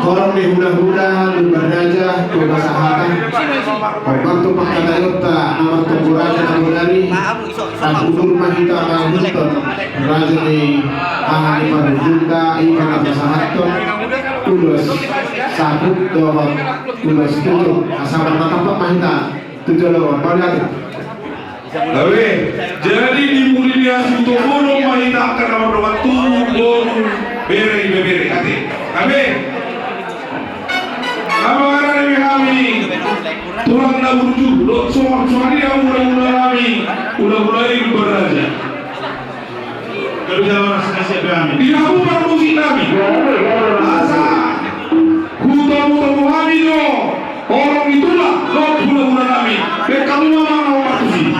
Orang di huda-huda beraja tugas sahatan. Waktu pakatayota nomor tubuh raja nabulari. Akudur mahita kahuton raja di ahani parujunda ikan atau sahaton. Tulus sabut dohon tulus tujuh asapan tatap mahita tujuh dohon. Kau lihat. Oke, jadi di Mulinia untuk burung mahita akan nomor dua turun beri hati. Kami, apa yang kami tulang nabuju, soal yang udah kami udah mulai beraja. Kalau jalan kasih kami, di aku musik kami. Asa, hutamu kami yo, orang itulah kau pula kami. Kamu mau apa sih?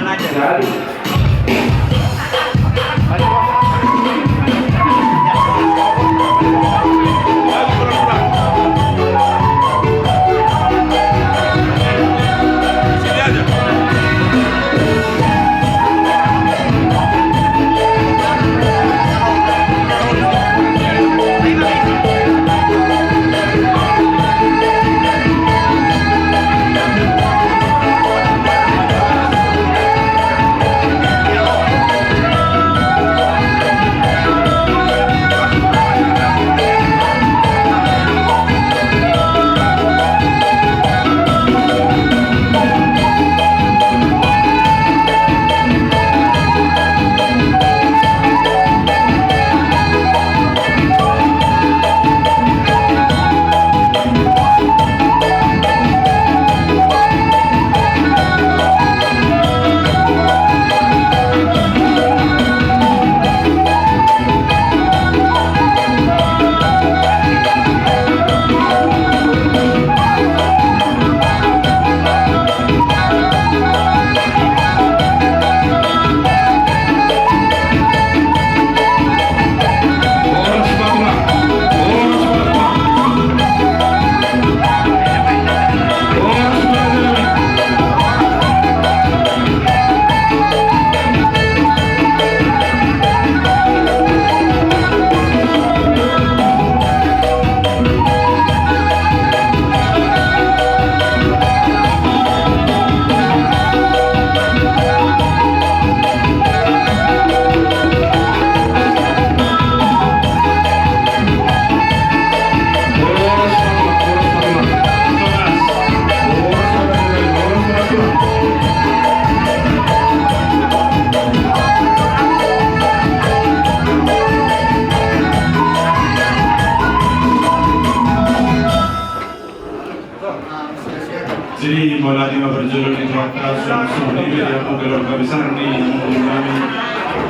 Jadi bola lima berjulur di atas sumber yang menggelar besar di kami.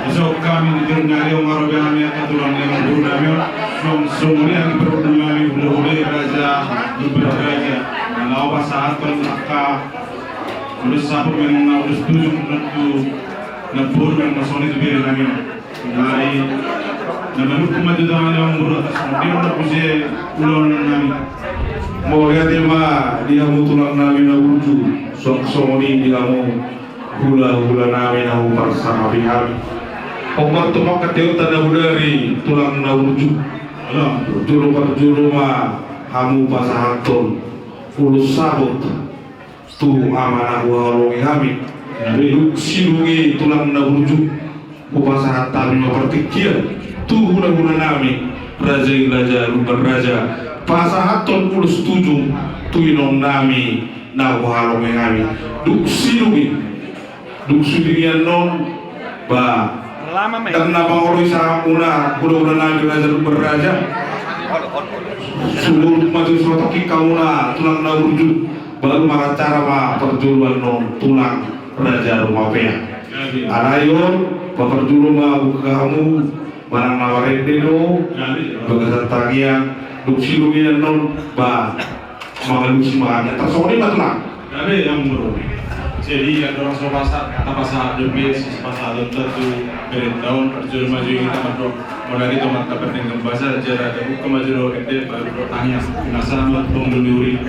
Besok kami didengar yang orang kami akan tulang yang bernama sumber yang bernama Ulul Raja Beraja. Kalau saat maka urus sapu memang urus tujuh tentu nabur yang masuk itu biar kami. Dari nama hukum itu yang berat. Mungkin untuk bisa ulun kami. Mau lihat dia mau tulang nabi nabuju sok-sokoni dia mau hula-hula nabi nabu bersama pihak obat tumak keteu tanda budari tulang nabuju juru mah hamu pasahaton ulus sabut tu amanah warungi kami silungi tulang nabuju upasahatan mempertikian tu hula-hula nabi raja lubar raja pasahaton ulus tujuh tuinom nami nawaharong kami duksi dirian non ba dan nama orang sarang muna kuda nabi raja beraja seluruh maju suatu kikauna tulang naurju baru maka cara ma perjuruan non tulang raja rumah pea anayon perjuruan ma buka kamu barang nawarin dino bagasat tagian duksi luminan non ba mga duksi mga tersoni matlah kami yang murung jadi ada orang pasar tapasa debes pasar tentu beritahu perjuangan maju kita madro modal itu mata penting bahasa aja ada hukum maju ente baru bertanya nasara mat pemduluri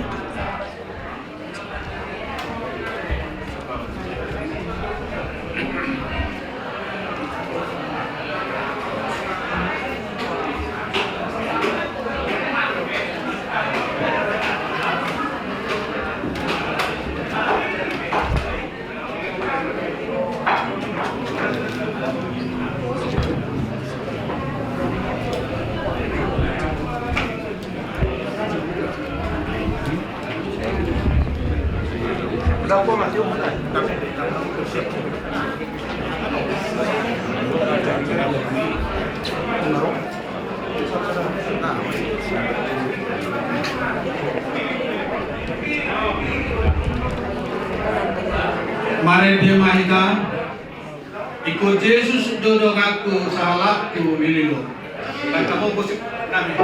Mari dia mahita ikut Yesus dodong aku salahku mililo. Kata mo musik namin.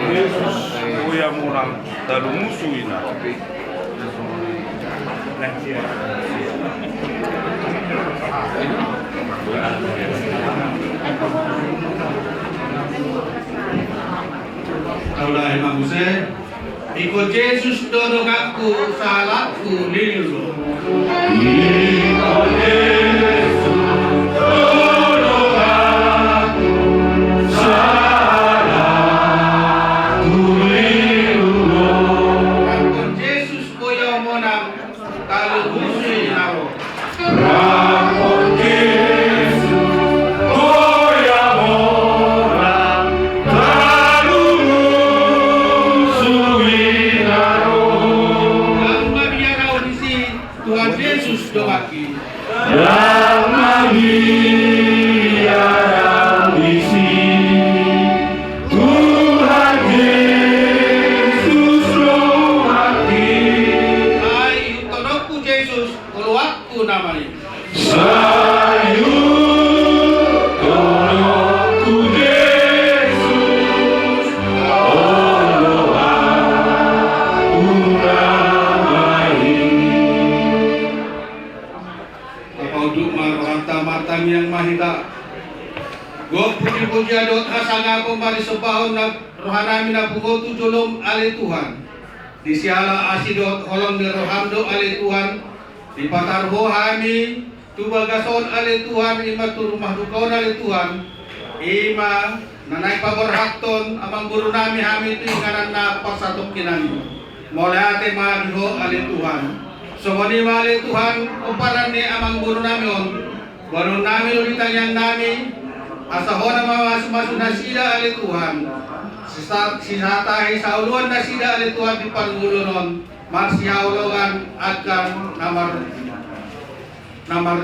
Yesus kuya murang dalu musuhina. Kaulah Imam Hussein ikut Yesus dodong aku salahku mililo. Ikut Yesus dodong aku salahku mililo. Ikut Yesus koyo monang kalau musuh naro. Rakon Yesus kuya murang dalu musuhina. Lalu Maria audisi Tuhan Yesus doaki. Yang Maria audisi Tuhan Yesus doaki. Ai utonoku Yesus keluarku namanya. Sayu tolongku Yesus tolong aku namai. Apa uduk marata-matang yang mahita. Go puji-puji adot asanga pembali sebahun na rohanami na pungotu jolom ale Tuhan. Di siala asidot holong de rohamdo ale Tuhan. Di patarho hami tubagason ale Tuhan ima tu rumah dukaon ale Tuhan. Ima nanay paborhakton amang guru nami hami tu inganan na pasatok kinani. Mulai ate magiho ale Tuhan. Sumoni mali Tuhan umparan ni amang guru nami on. Baru nami ulitan yang nami asahona mawas-masu na sida ali Tuhan. Sisatahi sauluan na sida ali Tuhan di panggulunon. Marsihaulugan akan namar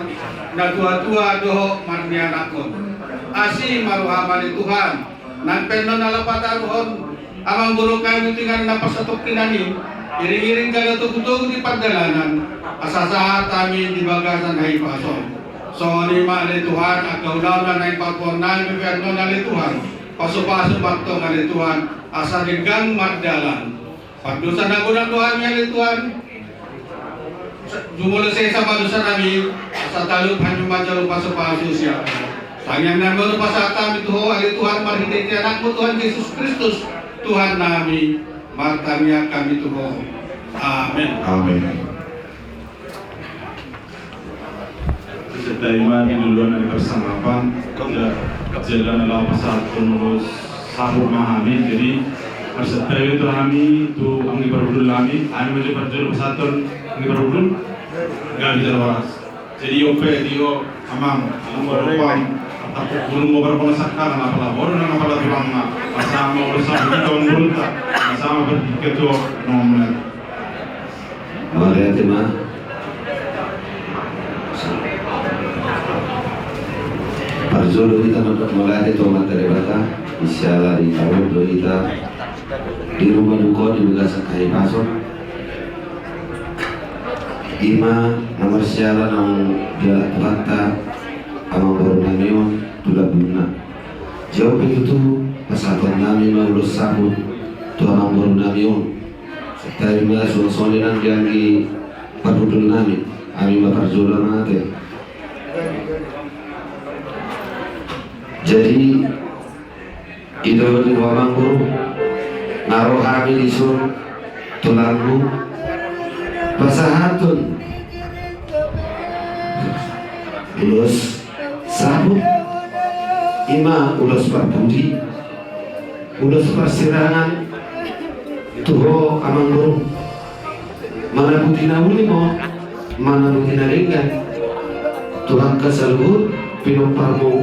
nagua-tua doho marnianakon. Asi maruhama ni Tuhan. Nan penon alapataruhon amang guru kami tinggal napasatok kinani. Iring-iring kaya tugu-tugu di pagdalanan. Asasahat kami di bagasan hai pason. So ni mali Tuhan agaw daw na nai pagpornay bibiyano na li Tuhan. Paso-paso bakto na li Tuhan. Asa digang magdalan. Pagdusan na gunang Tuhan niya li Tuhan. Jumulusay sa padusan nami. Sa talup hanyo majalong paso-paso siya. Tangyang naman pa sa kami tuho ali Tuhan maritin anak mo Tuhan Jesus Kristus Tuhan nami. Martanya kami tuho. Amin. Amin. Serta iman duluan dari persamapan jalan adalah pasal penulis sahur mahami. Jadi serta itu kami tu anggi berbudul kami macam berjual pesantren anggi berbudul nggak bisa waras. Jadi ope dio amang beropam atau belum mau berpenasakkan apalah baru nang apalah tulang sama urusan di tahun berunta sama berketua nomor. Mari tema. Parzolo kita mulai itu materi bata, isyala di tahun kita di rumah duka di begasan kai pasok. Ima nomor siala nang dia bata amang baru namion tulak buna. Jawab itu pasatuan nami maulus sabut tu amang baru namion. Tadi mana suasana nang dianggi padudul nami, ami maparzolo nate. Jadi itu di orang guru naruh kami di sur tulangmu pasahatun ulos sabut ima ulos berbudi ulos persirangan tuho amang burung mana butina ulimo mana butina ringgan Tuhan kasalhut pinomparmu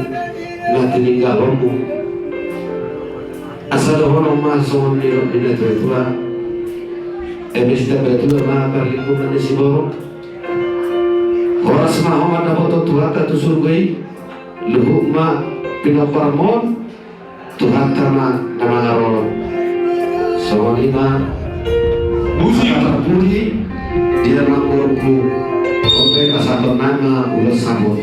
natininggalmu asal hono masuk nilai dina tua emis dapat tua mah perlindungan di siboro horas mah ada foto Tuhan katu surgai luhuk mah pinomparmon Tuhan tama nama ngarolo soalima musim terpulih di dalam urutku sampai kasar nama ulas sabut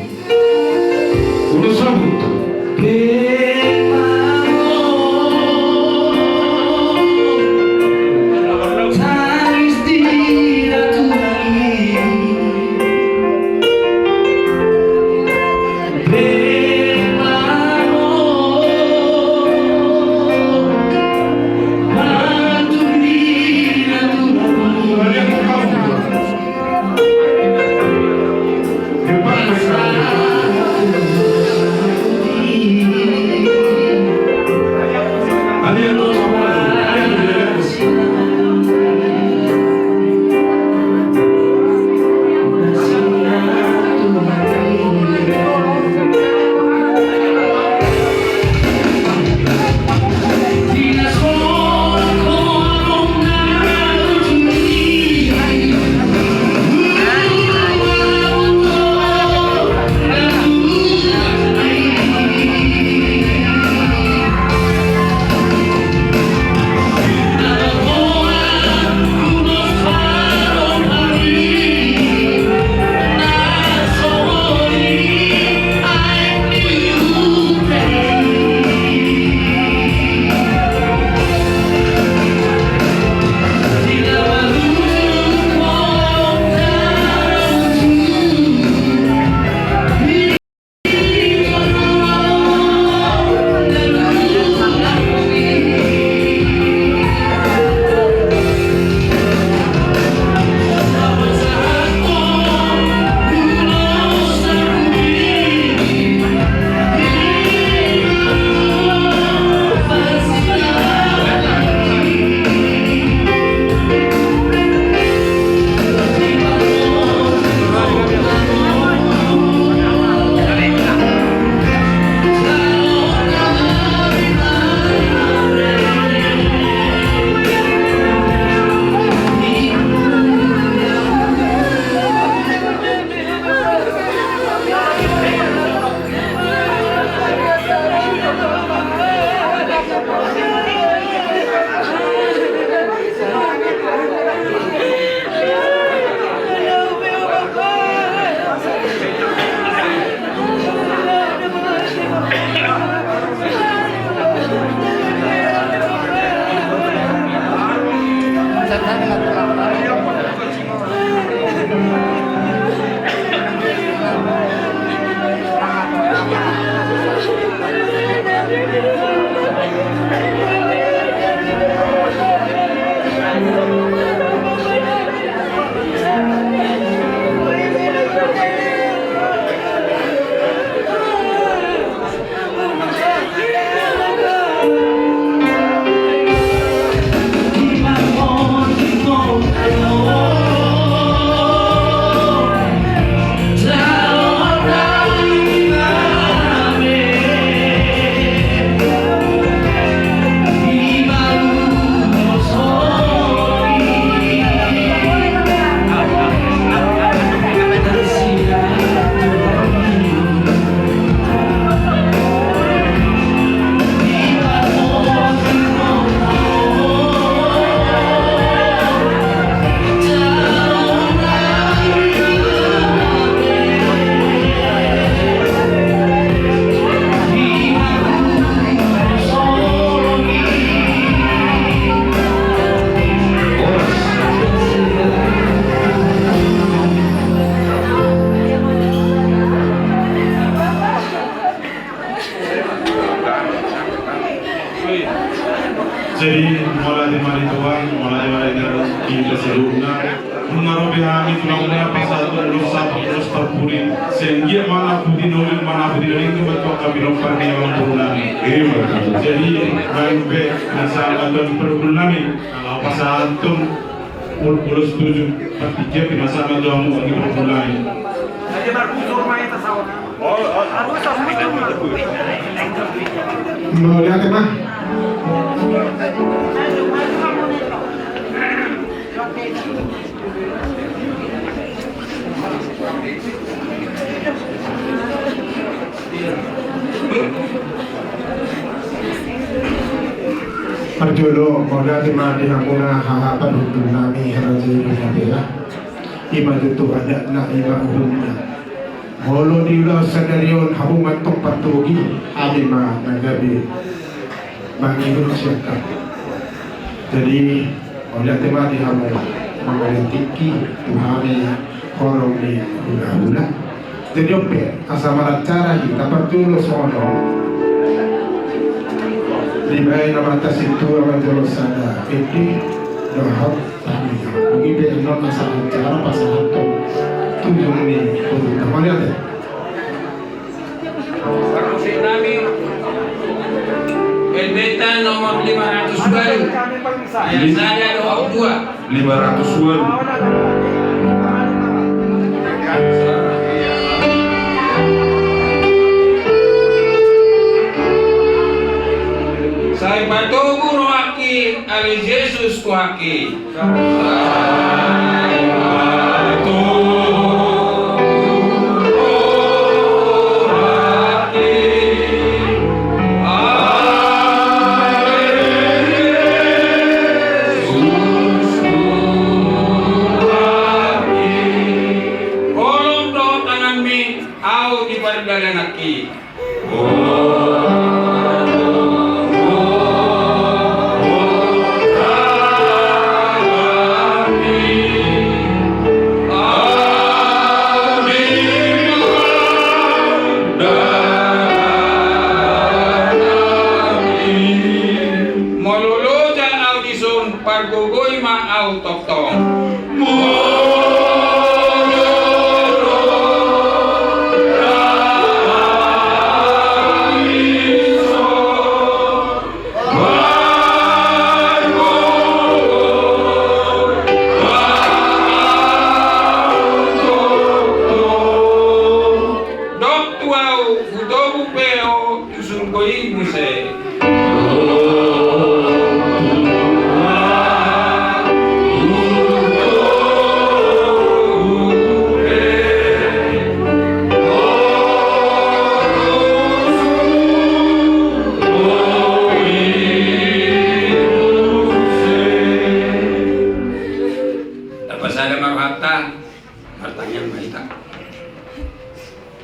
Jadi mulai dari Tuhan, mulai dari kita seluruhnya Mengarobi kami tulang pasal terus terpuri sehingga mana budi nolin mana budi nolin itu betul kami lompat yang berulami. Jadi baik nasabah dan berulami kalau pasal itu puluh setuju partinya nasabah doang lagi berulami. Mau lihat ya, Pak? Parjolo moda dimana hanguna hahapan hukum nami harazi nabila ima itu ada na ima umumnya holo diulah sadarion habu mantok patugi adima nagabi mangibun siapa jadi moda tema di hamu mengalintiki tuhani korong di hula-hula jadi ope asamarat cara kita parjolo sono di bayi nama atas itu apa jelas ada ini dohab tadi begitu non masalah cara pasangan tujuh ini untuk kembali ada Permusim nami Beta nomor 500 baru yang saya 22 500 won. Saya patugu rohaki ali Yesus kuhaki. Kolom doa tangan mi au di perdalan aki. Pargogoy ma au toktong. Dok tuau fudobu peo tusurgoi muse. Pasada marhata martanyang mahita.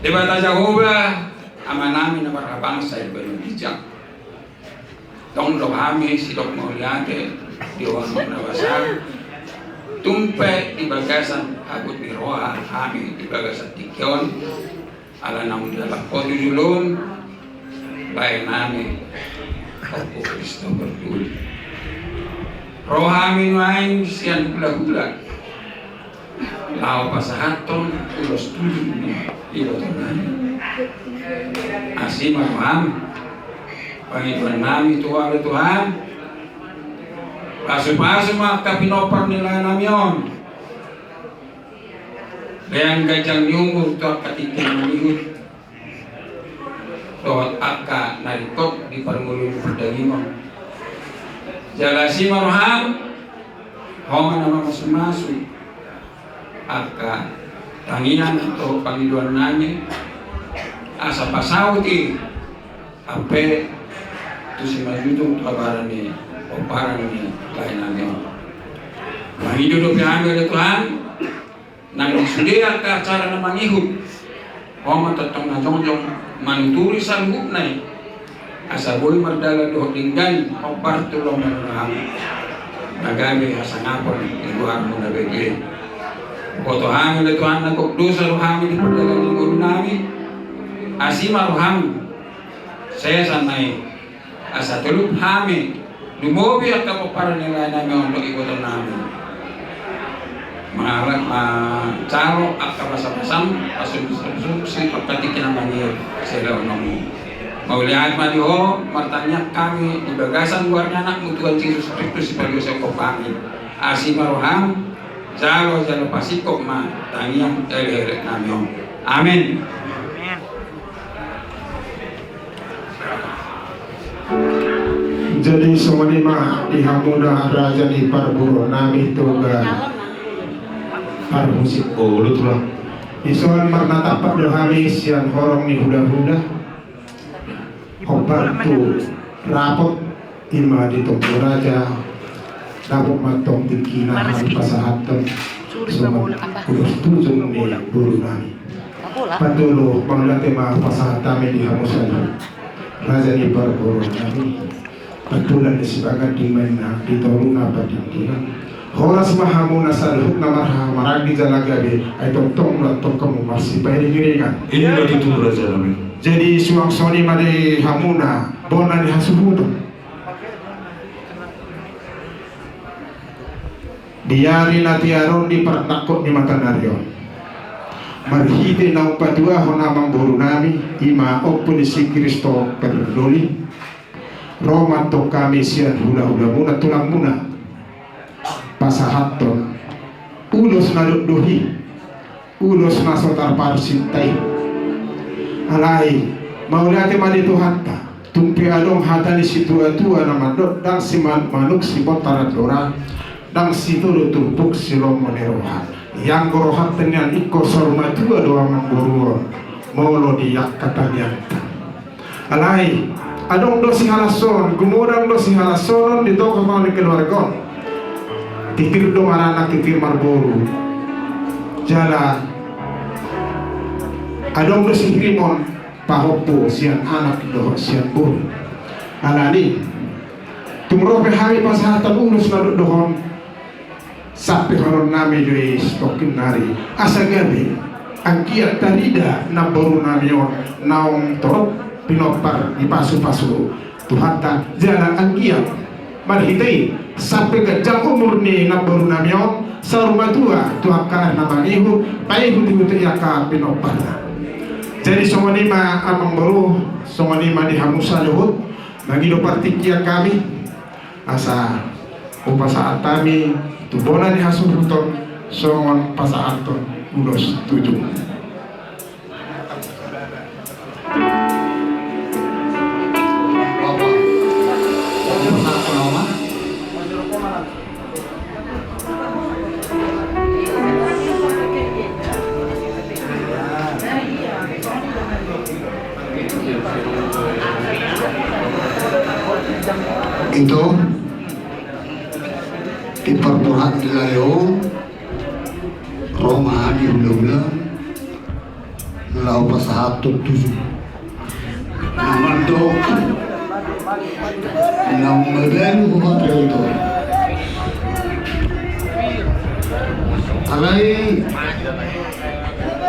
Debata Jehovah amanami na marhabang sa ibang bijak. Tong lohami sidok mauliate diwan nawasar. Tumpe di bagasan agut ni roha hami di bagasan tikyon ala nang dalam kodu julun bayan nami Opo Kristo berdul. Rohami main sian hula-hula. Lau pasahaton ulos tujuh ibotonan asih maham pangituan nami Tuhan Tuhan pasu-pasu maka pinopar nila namion yang gajang nyungur tuak katikin menihut doat akka narikot di parmulun perdagimon jalasi marham homa nama masuk-masuk aka tangian atau panggiluan nami asa pasauti ampe tu si majutung kabaran ni oparan ni lain nami manghidup kami oleh Tuhan nang disudia ke acara na mangihut homa tatong na jongjong manuturi sa lubuk na asa boy mardala doh dinggan opar tulong na nagami hasangapon iguan mo na begin. Koto hami le Tuhan na dosa rohami di perdagangan lingkungan nami asima rohami saya sanai asa teluk hami lumobi at kapaparan nila nami untuk ikutan nami mga caro akka pasapasam asun si pagkatikin naman niyo sila unamu. Maulihat maliho, martanya kami di bagasan luarnya anak Tuhan Yesus Kristus sebagai sokop kami. Asi maroham, jalo pasikok ma tangiang elere namiong. Amin. Jadi semenima dihamuda raja di parburo nami toga parmusik ulut lah. Isuan marnatapak dohamis yang horong ni huda-huda. Obat tu rapot ima di toko raja dapat matong tikina hari pasahatan semua kudus tujung ni buru nami. Patulo panglate ma pasahatan di hamusan raja di parburo nami. Patulan di sebagai dimana di toruna padingkiran. Horas mahamuna salhut namarha maragi jalagabe ay tong kamu masih pahiri giringan. Ini lagi tuh raja nami. Jadi suang soni made hamuna bona di hasuhudo. Diari natiaron di pertakut di mata nario. Marhite na upadua honamang buru nami ima opun si Kristo perdoli. Roma to kami sian hula-hula muna tulang muna. Pasahaton. Ulos na duhi. Ulos na sotar parsintai. Alai maulati mali Tuhatta tumpi adong hata ni si tua-tua na mandot dang si manuk si botarat lora dang si tulu tumpuk si lomo nerohan yang gorohat tenyan iko sorma tua doa mangguruon maulo diyak katanya alai adong do si halason gumurang do si halason di toko kau ni keluarga tikir do marana tikir marburu jala adong do si Rimon pahopo sian anak doh sian buru alani tumrope hari pasahatan ulus na dohon sapi horon nami joy stokin nari asa gabi ang kiat tarida na buru nami yon naong torok pinopar di pasu-pasu Tuhata jala ang kiat marhitay sapi gajang umur ni na buru nami yon sa rumah tua tuakar na mangihu paihu di yaka pinopar na. Jadi songonima amang baru, songonima di hamusa luhut, nagido partikia kami, asa upasaat kami, tubona di hasuhuton, songon pasaaton, ulos tujuh. Itu di perbuatan di Layo Roma di hula-hula lau pasahatut tujuh namando nang medenu huhat itu alai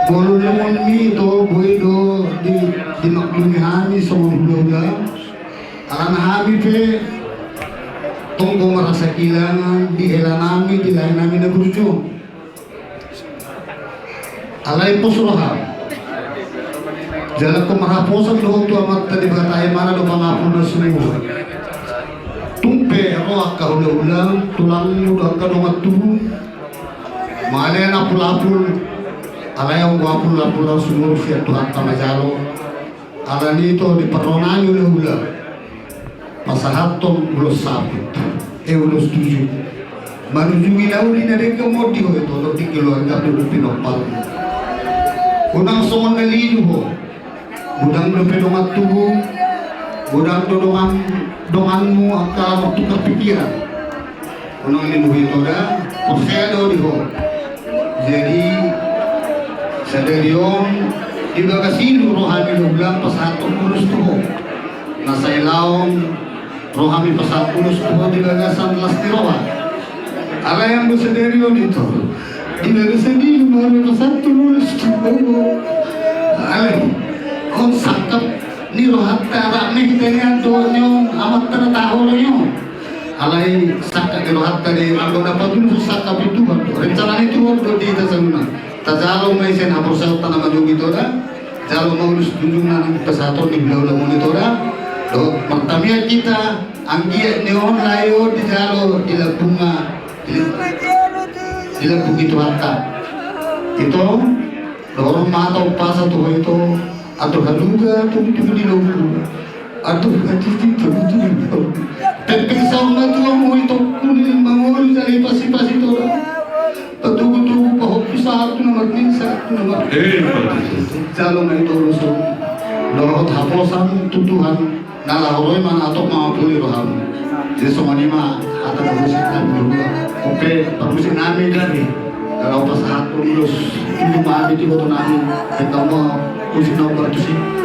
bolu lemon mi to buido di maklumihani sama hula-hula alana habi pe tunggu merasa kehilangan di nami di lain nami na berujung alai posroha jalan kemaraposan doh tu amat tadi berkata mana do pangapun na semua tumpe roh ka ulang tulang muda ka domat tubuh mana na pulapul alai ang guapul semua fiat Tuhan tamajalo alani to di peronani ulah pasahatom ulos sapit ulos tujuh manujungi lauli na rin kamodi ho ito no di keluarga do pinopal unang somon na lino ho budang do pinomat tubuh budang do donganmu akal waktu kepikiran unang lino ito da poselo di ho jadi sadarion di bagasilu rohani do bilang pasahatom ulos tuho nasa ilawang rohani pasal ulus tuho di gagasan lastiroha ala yang bersederio dito di gagasan di baru pasal ulus tuho ala on sakap ni rohat tara nih dengan donyo amat tertahu nyo alai sakap ni rohat tadi aku dapat dulu sakap itu rencana itu di jalo may sen hapor sa utan naman yung ito na jalo maulus tunjung na ng pasato ni Bilaw Lamon ito na do magtamiya kita ang giya neon layo di jalo dilabunga dilabung itu hata ito dorong mataw pasa to ito ato haluga tungtung di logo ato hati itu pagpisaw na to mo ito kunin mangol sa lipas-lipas ito patugo-tugo pa hop sa ato na magminsa ato na jalo na ito luso lorot haposan tutuhan nalahoroy man atok mga puli roham jeso manima atang bagusin na berubah oke bagusin namin dari kalau pas ato lulus hindi maami di boto namin kita mo kusin na bertusin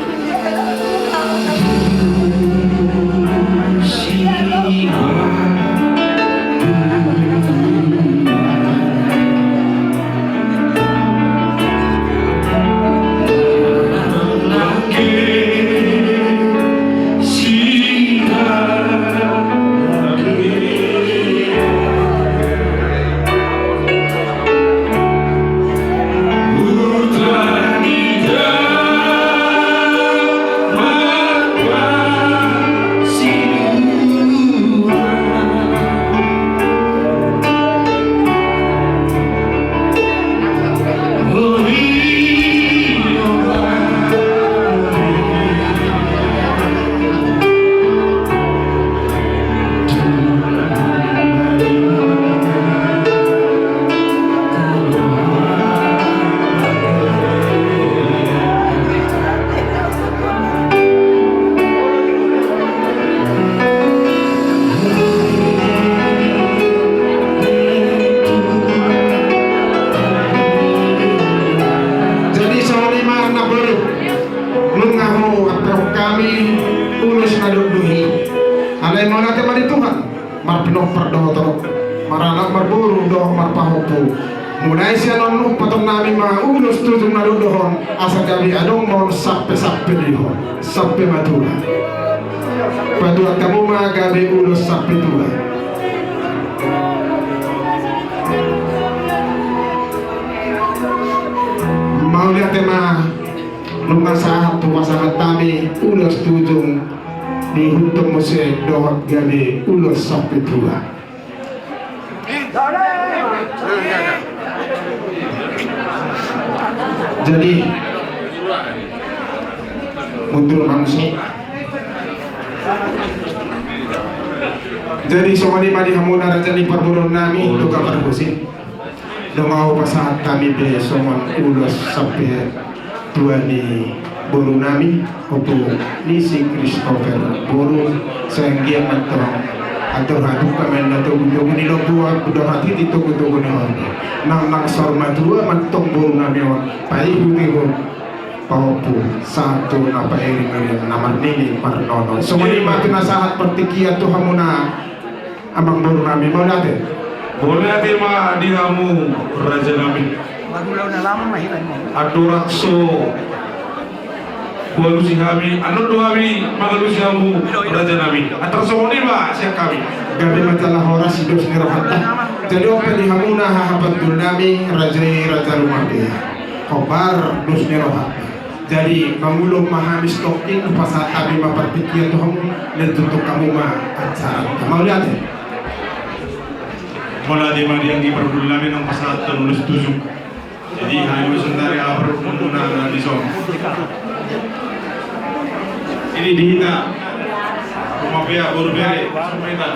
mulai siya nung patong namin mga ulos tutong naludohon asa kami anong mon sape-sape dihon sape matula paduat kamu mga gabi ulos sape tula mau lihat tema nung nasahat tumasangat kami ulos tutong dihutong mo siya dohot gabi ulos sape tula jadi mundur manusia jadi somani madi hamuna raja ni perburuan nami untuk kabar kusin mau pasahat kami be soman ulos sampai tua ni buru nami untuk ni si Christopher buru senggia mantong atau hadu kamen atau gunung ni lobuan udah hati itu gunung ni nang sorma dua mantong buru nami pai hutiho paupu satu napa ering nama nini parnono somani mati nasahat pertikia tu hamuna amang buru nami mau date boleh ate ma dihamu raja nami adurakso walusi kami anu kami magalusi kamu raja nami atrasoni ba siya kami gabi masalah horas hidup ni rahata jadi apa di hamuna hahabatul nami raja rumah dia khobar dus ni rahata jadi mangulung mahamis tokin pasal kami maperpikir tu kamu dan tutup kamu mah acara mau lihat ya wala di madi yang diperudul nami ng pasal ternulis tujuh jadi hanya sundari abro muna di som ini dihina rumah pihak baru bere sampai tak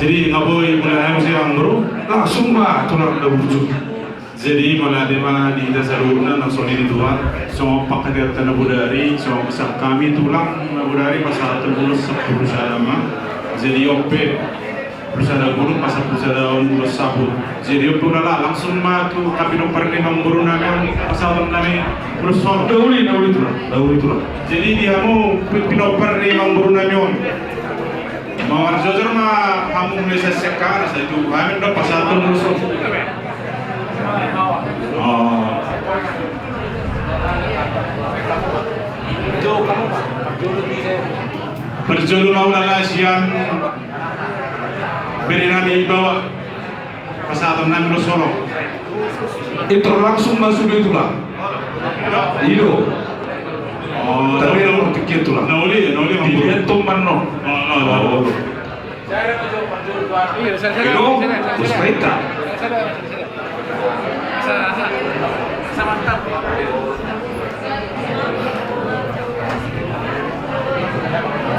jadi ngaboy mulai siang bro langsung mah tulang berwujud jadi mulai mah di dasaruna langsung ini dua semua pakai tanah budari semua besar kami tulang budari pasal terus 10 salama jadi ope Pusada Gunung pasal Pusada Ulos Sabut. Jadi ope nala langsung matu kapino parni mangguru namin pasal nami Ulos Sabut. Dahuli itu lah. Jadi dia mau pino parni mangguru namin. Mawar jujur mah kamu mulai sesekar saya itu kami udah pasal Ulos Sabut. Berjulu maulana sian beri nami bawa pasal nami lo solo. Itu langsung masuk itu lah. Itu. Tapi lo pikir itu lah. Nauli Dilihat teman no. Itu Mustaita.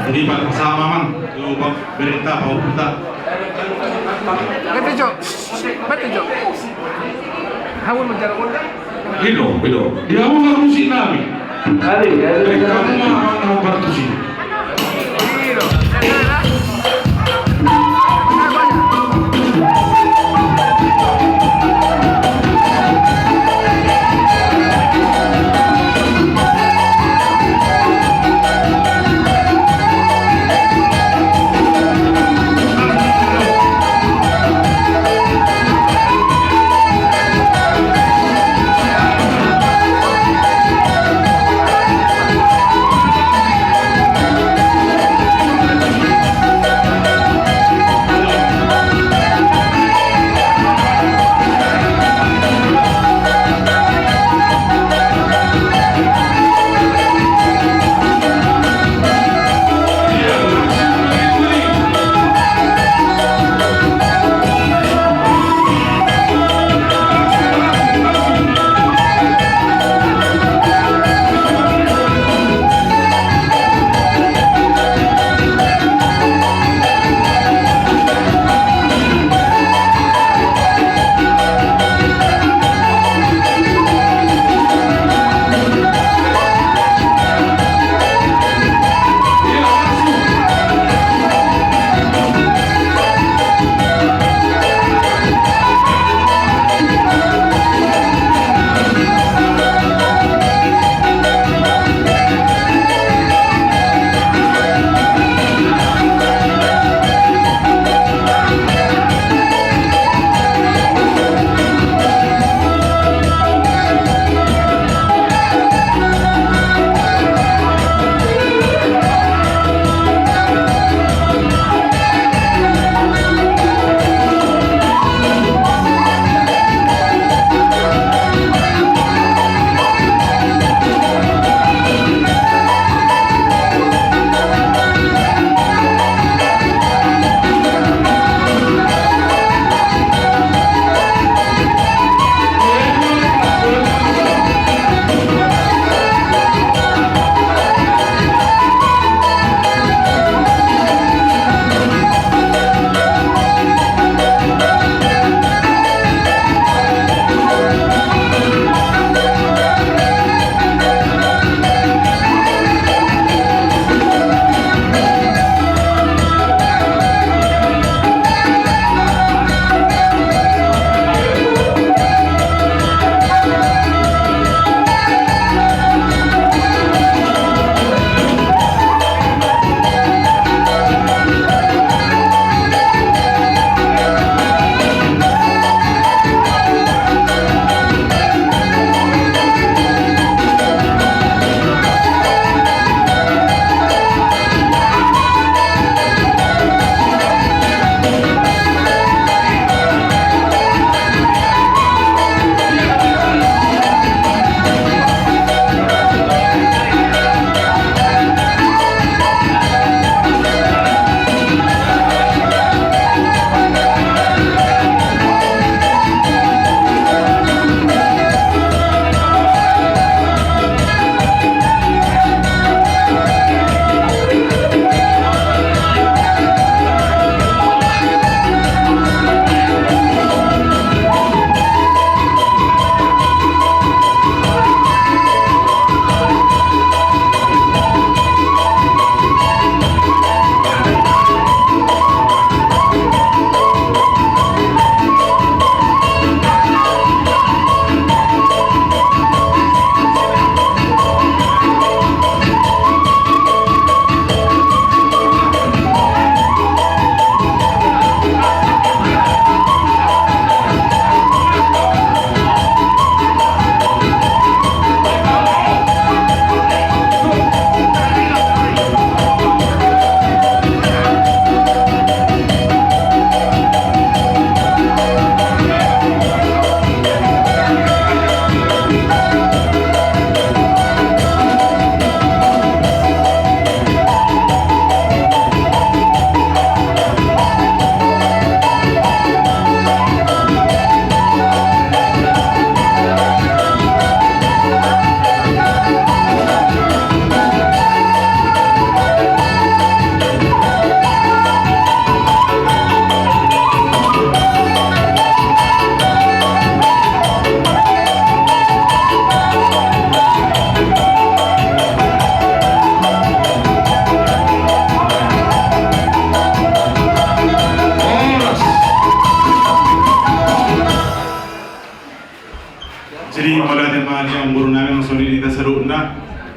Jadi sama man, lu berita mau berita. Betul Jo. Hamun menjarah Itu. Dia mau ngarusin nabi. Kamu mau bertusi.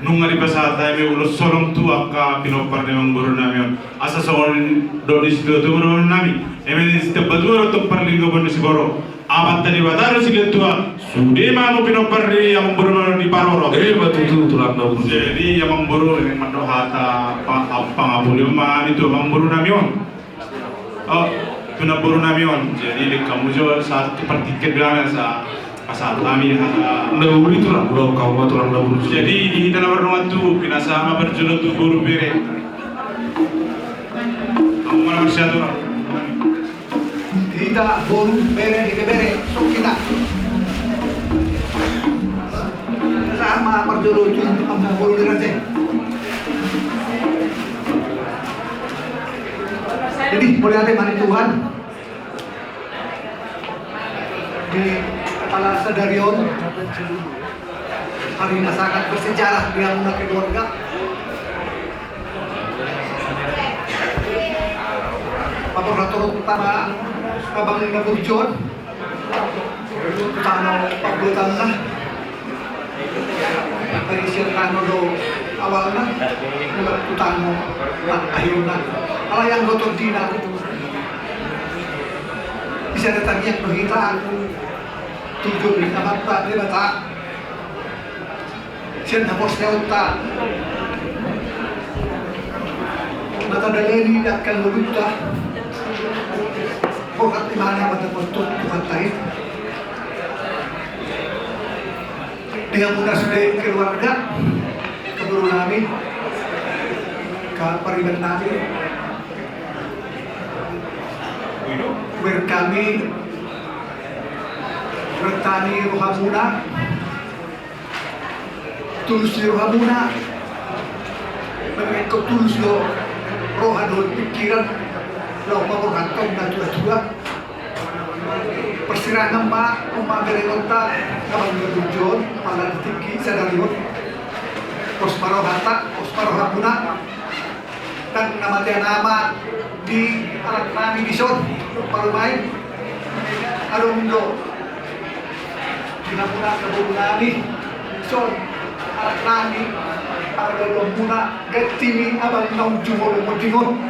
nung ari pasata me ulo solong tu akka pinopar de mangburu nami asa songol do disdo tu nami eme iste baduro to parlingo bon sigoro abat tadi bataro silentua sude mamu pinopar de yang mangburu di paroro batu tulak na buru. jadi yang mangburu ini mando hata pangabuli ma itu mangburu nami on oh pinaburu nami on jadi kamu jo saat seperti kedangan sa pasal kami Na buru itu lah, buru kau tulak na buru. jadi di dalam rumah tu pinasama berjodoh tu buru bere kamu mana bersatu Kita bolu bere, so kita. Sama perjodoh itu kamu bolu dirase. Jadi boleh ada mani Tuhan di kepala Sadarion hari ini sangat bersejarah di Hamuna keluarga. Operator utama Abang Naburjon Tano Pablotan na dari Sirkano do awal na Mulat utamo at ayaw na Alayang gotong dina bisa datang yang berhita tujuh di tempat tak dia bata sian hapos leuta mata daleni akan lupa pokat di mana pada bentuk Tuhan taib dengan mudah sudah keluarga keburu nami ke pariban nami berkami bertani rohamuna tulus di rohamuna mengikut tulus lo rohanul pikiran lo pemberkatong na tua-tua persirangan ma berekota kawan bertujuan pada tinggi sadarion Osmaro Hamuna dan nama di alat nami bison parumai arundo dinamuna kebun nami bison alat nami arundo getimi abang nong jumolo modingon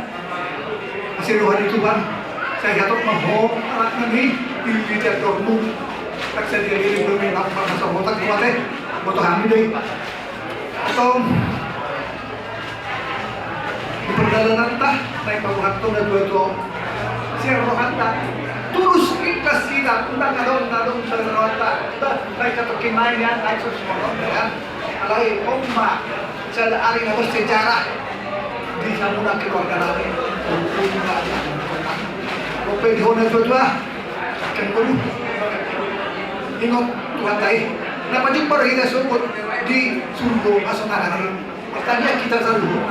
hasil rohani Tuhan saya jatuh maho alat nami di lidah dormu tak sedia diri belum enak pada sobotak kuatnya moto hamil deh atau di perjalanan tah naik pabuhat dan dua siar rohanta tulus ikhlas kita undang nadong rohanta naik ke main ya naik sesuatu ya alai umma sada ari na bersejarah di Hamuna keluarga kami Ope di hona dua kan perlu ingat Tuhan tahu kenapa jumpa kita sebut di Sumbo Asonarani pertanyaan kita selalu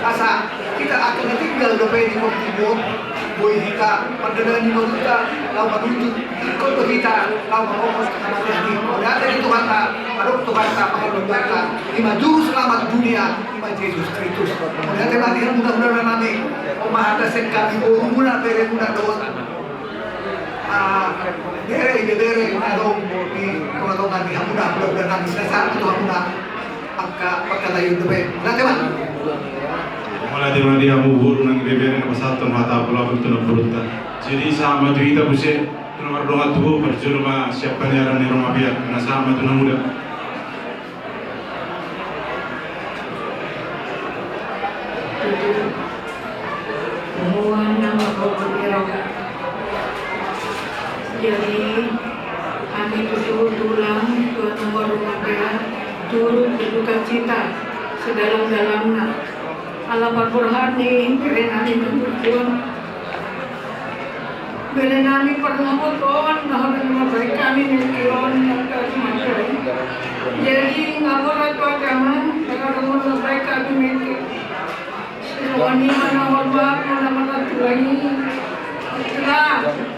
asa kita akan tinggal di Timur boy kita pada di kita lalu menuju ikut kita lalu fokus ke kematian ini ada di Tuhan tak ada Tuhan tak menghormati lima juru selamat dunia lima Yesus Kristus ada latihan mudah-mudahan nanti pemahatan sekali mula bere mula doa dere adong di kolatongan di Hamuna mudah-mudahan nanti dasar itu Hamuna angka pagkalayo dobe nanti man Mula di mana dia mubur nang bebera ke pasatan mata pula betul beruta. Jadi sama tu kita busek nomor doa tu berjurma siapa ni orang ni rumah biar na sama tu muda. Jadi kami tulang Tuhan nomor rumah biar turut berduka cita sedalam-dalamnya. Allah berburhani, berenami bertujuan, berenami permohonan, nahan membaik kami mengkiron kasih. Jadi ngapain tu agama, kalau membaik kami mengkir. Semuanya mana hormat, mana tulangi,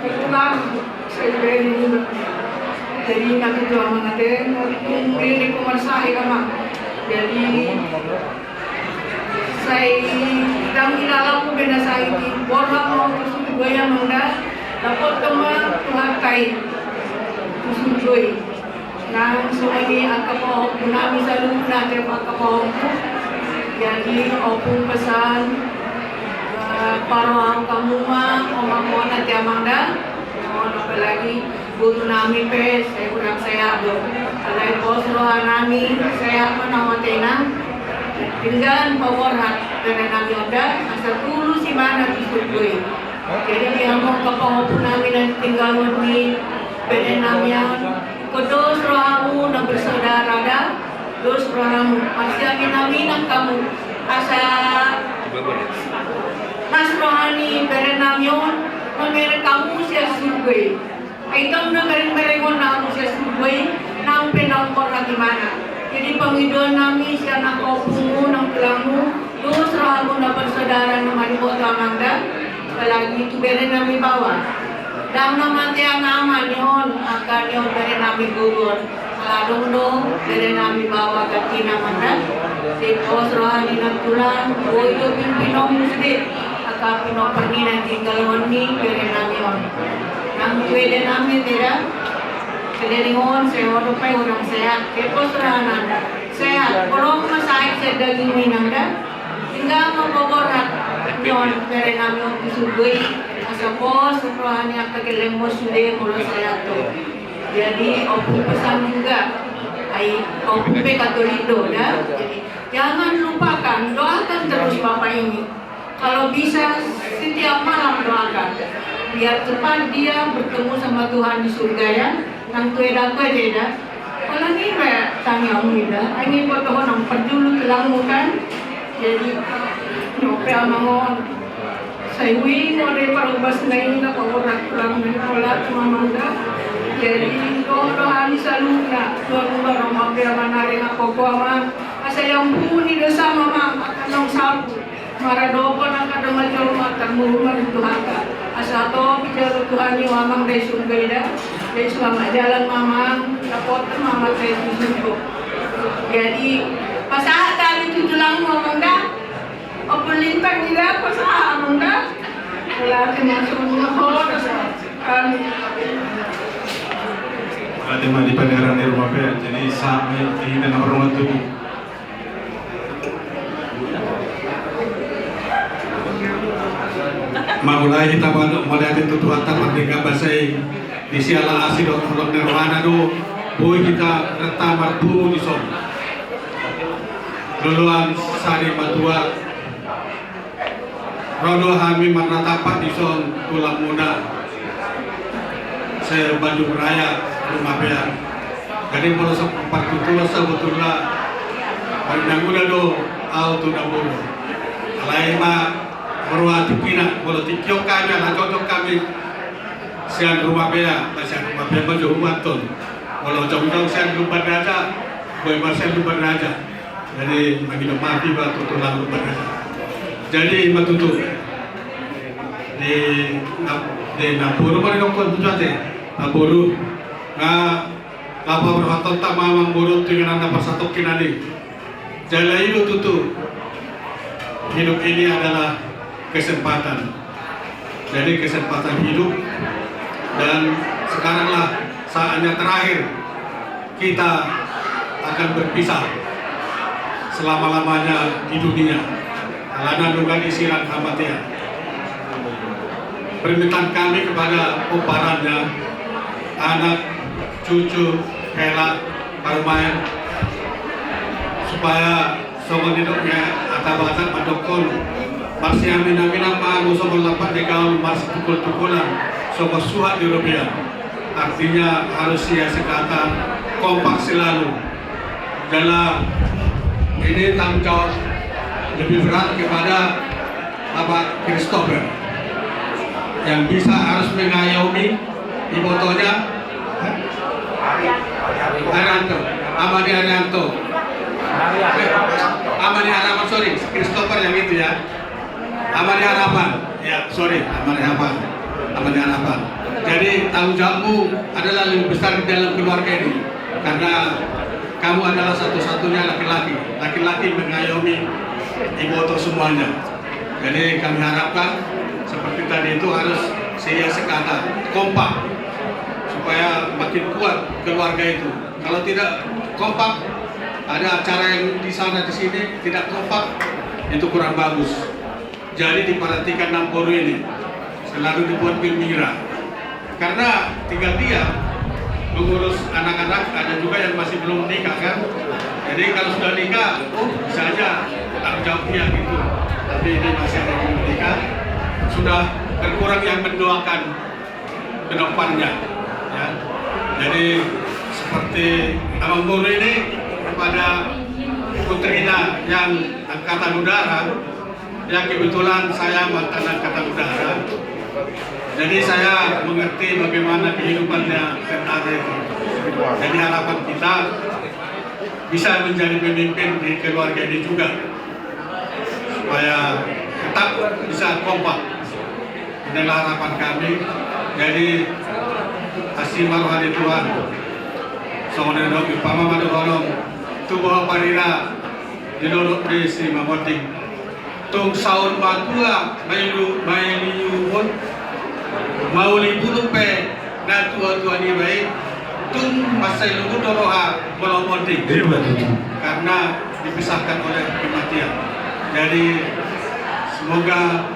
itulah sebelum jadi kami tu amanah deh, mungkin di kumarsai kama. Jadi saya dalam ilalang ko bina sa ini, borang mo kusugoy ang mga dapat kama tuhatay kusugoy. nang sumani ang kapahok namin sa luna kay kapahok ko. Jadi opung pesan paruang kamuma omang na tiamangda apalagi guru nami pe saya kurang sehat do alai bos roha nami sehat manawatina tinggal power hat dari nami ada asal dulu si mana disubui jadi yang mau kapahok nami dan tinggal di beden nami yang kodos rohamu na bersaudara da dos rohamu masih amin kamu asa mas rohani berenamion mengenai kamu sia survei aikam na merengon namu sia survei nang penampor gimana jadi pengiduan nami sia nak opungu nang kelamu dos rohamu na bersaudara na maribota mangda apalagi itu berenami bawah dan nama tiang nama nyon akan nyon berenami gugur ladung dong berenami bawah katina mangda si bos rohani nang tulang boyo pimpinong musdik akapino pergi nanti galwani berenami on nang tuwede nami tidak kedelingon sewa dopai orang sehat kepos rohanan sehat kolong masahik sedaging minangda tinggal memboborat nyon berenami on disubui asapos rohani akagelemos sude mulo sehat to jadi opung pesan juga opung Katolido ya jadi jangan lupakan doakan terus Bapak ini kalau bisa setiap malam doakan biar cepat dia bertemu sama Tuhan di surga ya nang tueda kueda kalau ni kayak tanya umida ini foto nang perdulu kelang kan jadi nyope amangon saya wing ore parubas nai na pagorak kelang ni pola mamanda jadi doa selalu na tuan barang mampir manari ako ko ama asa yang buni dosa mama nang sabu marado ko nang kadang rumah termurumah itu haka asa to bicara Tuhan ni mamang dari surga dari selama jalan mamang dapat mama saya itu jadi pasaha tadi tujulang mamang dah opelintang nila pasaha mamang dah lagi masuk mahal kami Ate mali pangeran di rumah pe, jadi sami ini nomor rumah tu. Mamulai kita melihat itu Tuhan tak merdeka basai di siala asid orang nirwana do boy kita reta marbu di son luluan sari matua rodo hami marnatapat di son tulang muda saya Bandung Raya rumah pean jadi kalau sempat tutulah sebetulnya pandang muda do auto dapur alai ma berwati pina kalau tikyok kami anak cocok kami sian rumah pean sian rumah pean baju umaton kalau jauh-jauh sian lupa raja boy marsian lupa raja jadi bagi mati batu tulang lupa raja jadi matutu di Napuru mana nongkon tujate Napuru na lapa berhatot tak mamang burut dengan anda persatok kinani jala itu tutu hidup ini adalah kesempatan jadi kesempatan hidup dan sekaranglah saatnya terakhir kita akan berpisah selama-lamanya di dunia alana duga isiran kematian permintaan kami kepada uparannya anak cucu hela parmain supaya sobat hidupnya atabatan padokon masih amin-amin apa sobat lapat dikau masih tukul-tukulan sobat suhat di rupiah artinya harus sia sekata kompak selalu dalam ini tanggung jawab lebih berat kepada Bapak Christopher yang bisa harus mengayomi ibotonya Arianto, Amani Arianto, Amani Harapan, sorry, Christopher yang itu ya, Amani Harapan, ya sorry, Amani Harapan. Jadi tanggung jawabmu adalah lebih besar dalam keluarga ini, karena kamu adalah satu-satunya laki-laki mengayomi iboto semuanya. Jadi kami harapkan seperti tadi itu harus sia sekata kompak supaya makin kuat keluarga itu. Kalau tidak kompak, ada acara yang di sana di sini tidak kompak, itu kurang bagus. Jadi diperhatikan Namboru ini selalu dibuat gembira, karena tinggal dia mengurus anak-anak, ada juga yang masih belum nikah kan. Jadi kalau sudah nikah, bisa aja tanggung jawab dia gitu. Tapi ini masih ada yang belum nikah, sudah berkurang yang mendoakan ke depannya. Ya. Jadi seperti Abang Boru ini kepada putrinya yang angkatan udara, yang kebetulan saya mantan angkatan udara. Jadi saya mengerti bagaimana kehidupannya tentara itu. Jadi harapan kita bisa menjadi pemimpin di keluarga ini juga, supaya tetap bisa kompak. Inilah harapan kami. Jadi asih maruhani Tuhan. Soalnya dok, pama madu holong, tubuh parira, didorok di si mamoting. Tung saun patua, mayu pun. Mau libur pe na tua ni baik tung masai lugu doroha bolomoti karena dipisahkan oleh kematian. Jadi semoga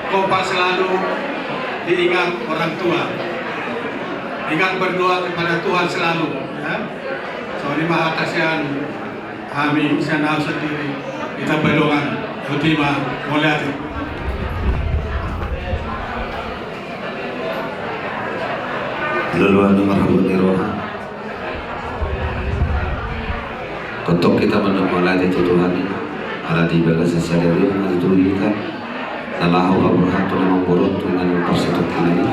kompak selalu diingat orang tua, ingat berdoa kepada Tuhan selalu ya. Soalnya maha kasihan kami sana sendiri kita berdoa utima mulai. Laluan marhabun iroha kotok kita menemukan itu Tuhan ala tiba sesadari itu kita nalahu kaburhatu namang borot dengan persatu kini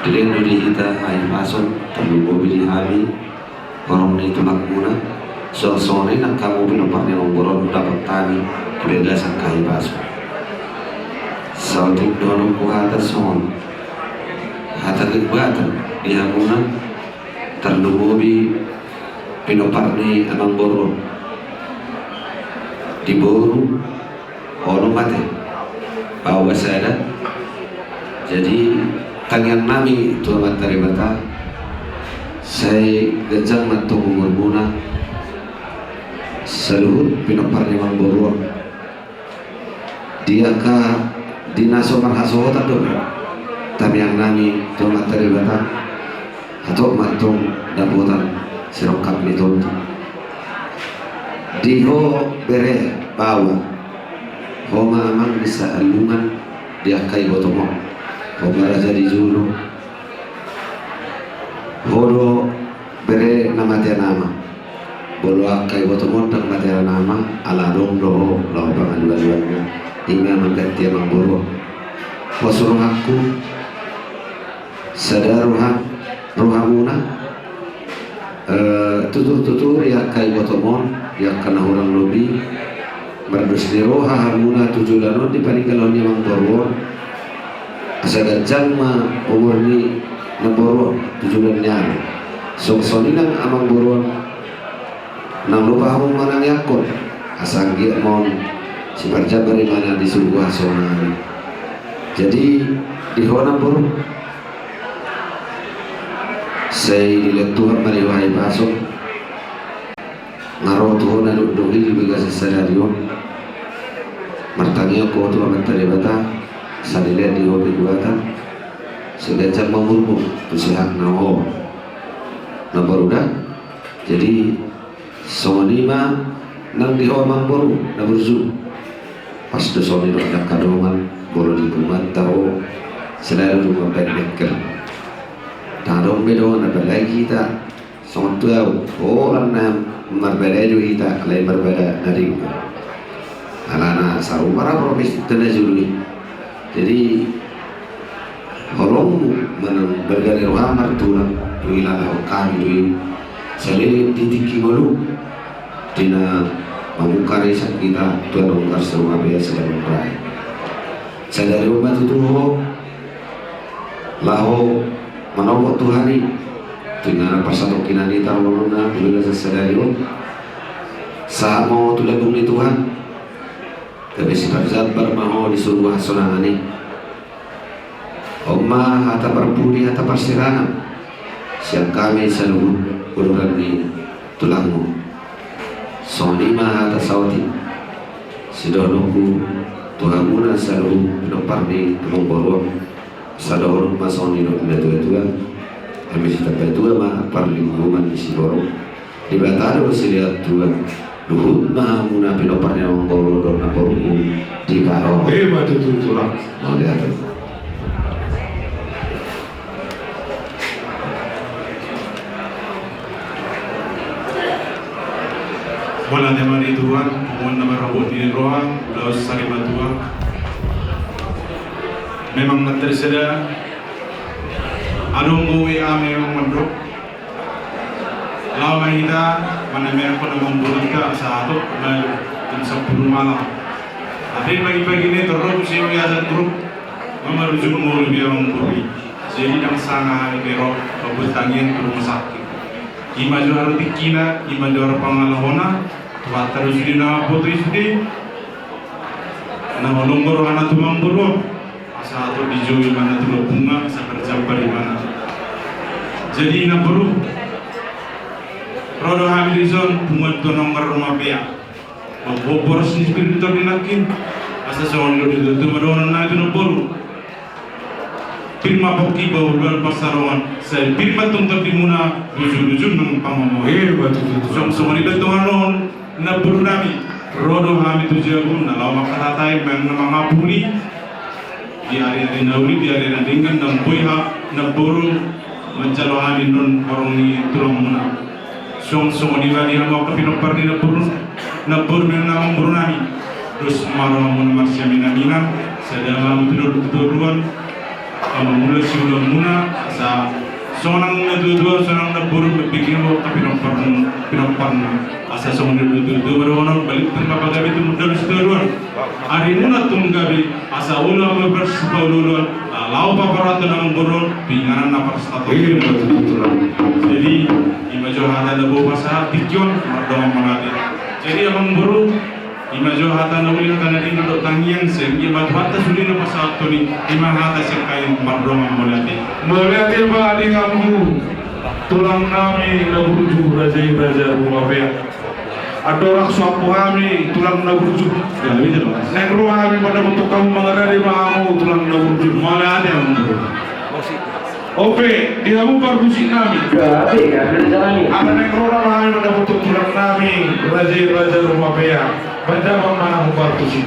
dilendo di kita hai pason terlubo bili habi orang itu nakuna sore nak kamu pinopar namang borot dapat tani kebegasan kai pason sautik dono kuhata son hata kebatan dihamunan terlububi pinoparni anang boro di boru ono mate bawa sada. Jadi tangan nami tu amat taribata saya gajang matung umurmuna seluruh pinoparni anang boro dia ka dinaso marhasohota do tapi yang nami tu amat taribata atau matung dabutan sirokap nito diho bere bawa ho mamang bisa alungan dia kai botomo ho baraja di julu hodo bere nama dia nama bolo akai botomo dan matera nama ala dong do lo pangaduan-duannya hingga mengganti amang boro posurung aku sadaruhan rohamuna tutur-tutur ya kai botomon ya kana orang lobi berdus di roha hamuna tujudanon di paninggalon yang borwon asaga jangma umur ni naborwon tujudannya soksoni nang amang borwon nang lupa hamung manang yakon asanggi mon si parjabari mana di subuh sonari. Jadi di honam borwon saya dilihat Tuhan mariwahai pasok ngaro Tuhan anu dohi juga sesadarion martangnya ko tu amat taribata sadilihat di hobi buatan sedajang mamurmu tu sehat naho nabaruda. Jadi sonima nang di omang boru naburzu pas dosoni nak kadongan boru di rumah tahu selalu rumah pendekkel tadong bedo na balagi kita songon tuau orang nam marbeda ju kita lain berbeda dari alana saru para profesi tenajului. Jadi holong menang bergani rohamar tulang wilayah kami selain titik malu dina membuka riset kita tuan mengungkar serupa biasa dan memperai sadari umat itu laho menolong Tuhan ini dengan persatu kinani tarununa juga sesadarion saat mau tulagong ni Tuhan tapi si Parjabar mau disuruh sonangani Oma hata perpudi hata persirangan siang kami seluruh ururan di tulangmu sonima atas sauti sidonoku Tuhamuna selalu noparni among borong sadorong masoni no tua kami sitapai tua ma parlingkuman di siborong di bataro silihat tua luhut maha muna pinoparni among borong dorna borong di karo batu tulang mau lihat Wala teman Tuhan, mohon nama robot di rohang, laos salimat Tuhan. Memang tersedia, adong buwi ame memang mandrok. Lama kita, mana mereka pun membuat kita satu, dan 10 malam. Tapi pagi-pagi ini terus siapa yang grup, memerujuk mulu dia membuat. Jadi yang sangat berok, bertanggian ke rumah sakit. Ima juara tikina, ima juara pangalahona. Tuhan terus di nama putri sudi, nama longgor anak tumang buru, asa atau dijui mana tuh bunga, asa kerja di mana. Jadi ina buru, rodo hamilison bunga tuh nomor rumah pia, bobor sini spiritual dinakin, asa soal itu madonna na itu buru. Pirma poki bau luar pasarongan, saya pirma tunggu di muna lucu-lucu nung pamamu. batu Song ni betuhanon na burnami rodo hami tu jagun na lawa makatatai men na mga puli di ari nauli di ari dengan dan boyha na buru mencalo hami non orang ni tulong muna song ni wali mo kapinopar ni na buru na burnami terus maro mun marsya minamina sedama mutuduruan amul siulong muna sa sonang na dua sonang na buru bikin mo kapinopar asa sonang dua baru balik terima pagabi itu modal seteruan hari muna tunggabi asa ulah bersepauluan lau paparat nang burun pinganan napar status jadi imajo hata lebo pasah tikyon mardong malati jadi amang buru imajo hata nauli hata nadi duduk tangian sehingga batu hata suli na pasah tuni ima hata sekain mardong malati ba di kamu tulang nami nabuju raja rumah pea adorang suapu kami tulang nabuju negro kami pada bentuk kamu mengenai mahamu tulang nabuju malah ada yang Oke, dia bubar musik nami. Ada negro kami pada bentuk tulang nami raja rumah pea banjabang mana bubar musik.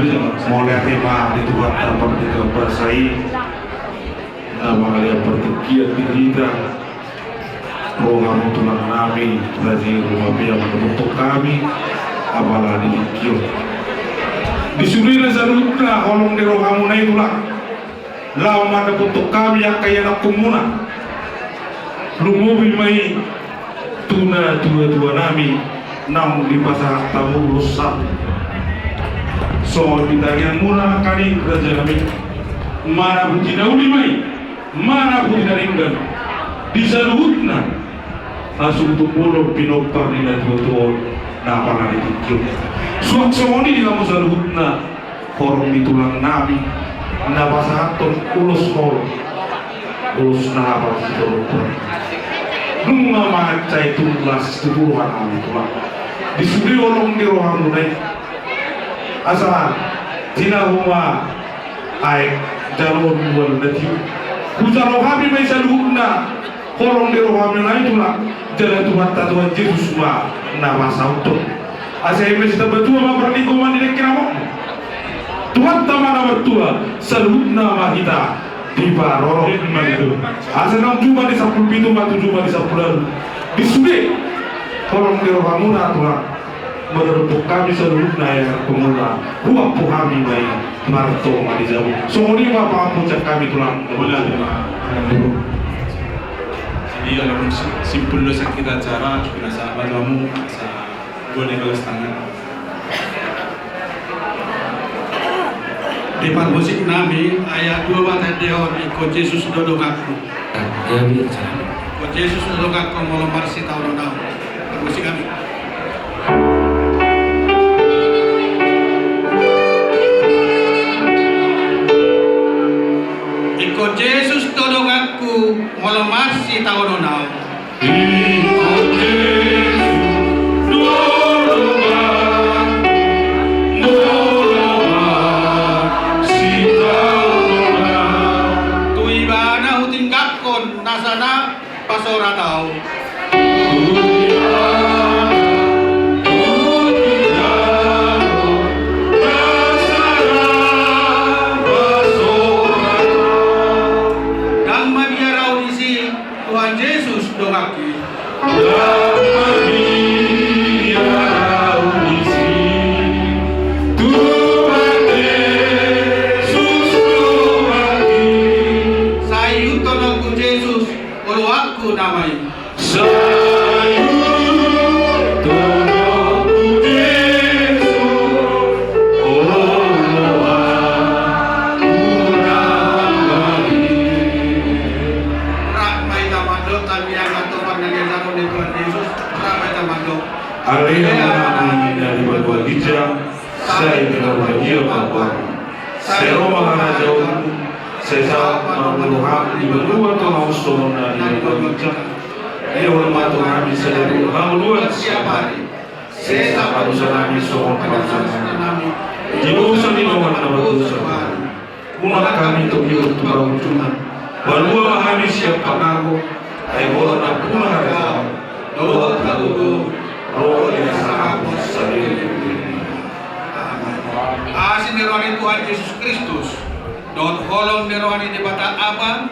mulai tema di Tuhan dapat dikembasai nama kalian bertekiat di kita rohani tulang nami dari rumah yang membentuk kami apalah dikir disuri rezalutna kolong di rohamu na itulah lama ada bentuk kami yang kaya nak kumuna lumubi mai tuna dua nami nam di pasar tamu rusak so ditanya mula kali raja kami mana pun tidak ulimai mana pun tidak ringgan disaluhutna langsung untuk pulau pinopar di natual na apa lagi dikir suak-suak ini kamu saluhutna korong di tulang nabi na pasahaton ulus kol ulus na apa itu nunga macai tulas turuan kami tulang disuri olong di roham munai asa tina huma ai jalur wal nati kujaro kami mai saluhutna korong di roham munai tulang jalan Tuhan Tuhan Yesus ma na pasauto asa ini kita betul ma pernikahan di kiramu Tuhan tamana bertua saluhutna ma kita di baroro itu asa nang cuma di 10 pintu ma 7 ma di 10 disude korong di roham munai tulang menurut kami seluruhnya yang pemula huak puhami bayi marto madizabu soni apa puncak kami tulang boleh jadi kalau simpul dosa kita cara binasa kamu sa boleh balas tangan Di musik nami ayat 2 mata deon ikut Yesus dodongaku ikut Yesus dodongaku mau marsi tahun musik kami Ikut Yesus tolong aku melemah si tahun now. Ikut Yesus melemah si tahun now. Tu ibana utinggap kon nasana pasora tau. Tuhan Yesus dongaki. Tuhan Yesus dongaki. Sayu tolongku Yesus, kalau aku namai. Sayu tolongku Yesus, kalau aku namai. Ramai tamando kami akan topan dengan jarum di Tuhan Yesus. Ramai tamando. Alena menangani dari berbagai jam, saya berbahagia bahwa saya Roma jauh, saya sangat meluhak di berdua Tuhan Mustafa dari berbagai jam. Dia hormat Tuhan bisa dari luar siapa? Saya sangat berusaha kami soal perasaan. Jika usaha di bawah nama Tuhan, umat kami untuk hidup Tuhan Tuhan. Berdua kami siap pengaku, ayo orang pun ada. Doa tahu. Roh yang sangat sendiri. Asin di rohani Tuhan Yesus Kristus. Dot holong di rohani di bata apa?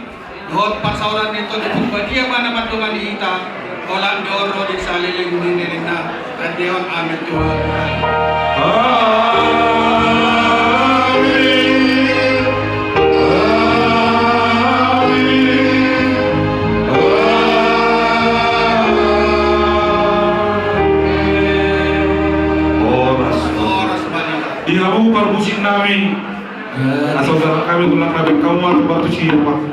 Dot pasauran itu di pembadia mana patungan di ita. Kolam di oro di saliling di nirina. Dan dion amin Tuhan. Ihamu permusik nami atau saudara kami tulang kami kawan batu siapa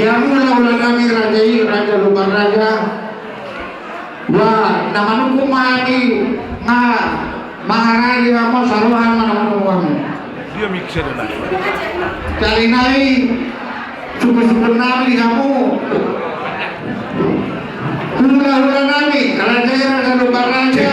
Yang ulah kami raja lubar raja. Wah, nama nuku mani nga maharaja mo saruhan manamang Dia mixer na. cari nai super nami kamu hula nami raja lubar raja